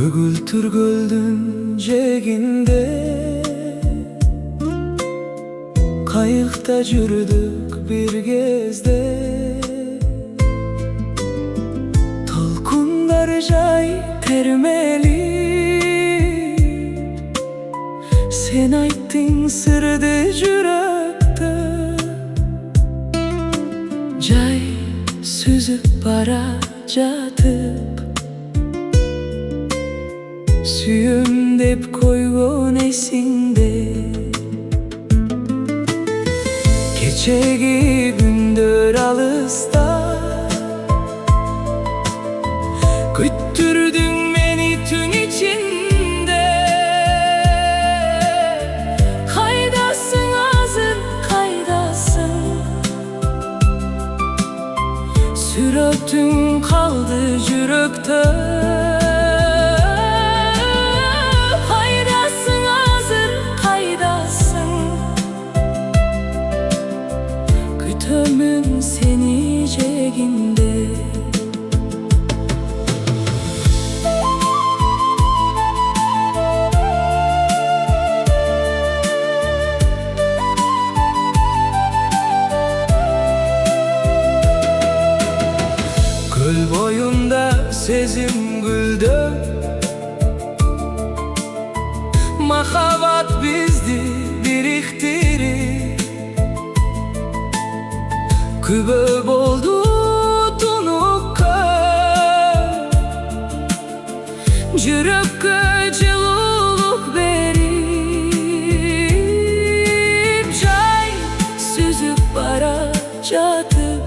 Көгілтір көлдің жегінде қайықта жүрдік бір кезде. Толқындар жай термели, sen ayttың sırdı жүректі. Жай сүзіп бара жатып, сүйем деп қойған есіңде. Кечеги күндер алыста, күттүрдүң мени түн ичинде. Кайдасың азыр, кайдасың? Сүрөтүң калды жүрөктө. Ömün seni jeginde. Göl boyunda sezim güldü, mahabat bizdi biriktirip. Kübö boldu tunukka, жүрөккө жылуулук берип. Жай сүзүп бара жатып,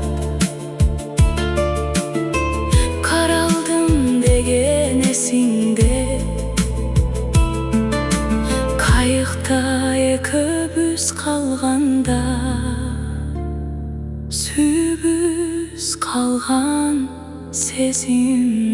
каралдым деген эсиңде. Кайыкта экөөбүз калганда, сүйбүз қалған сезім.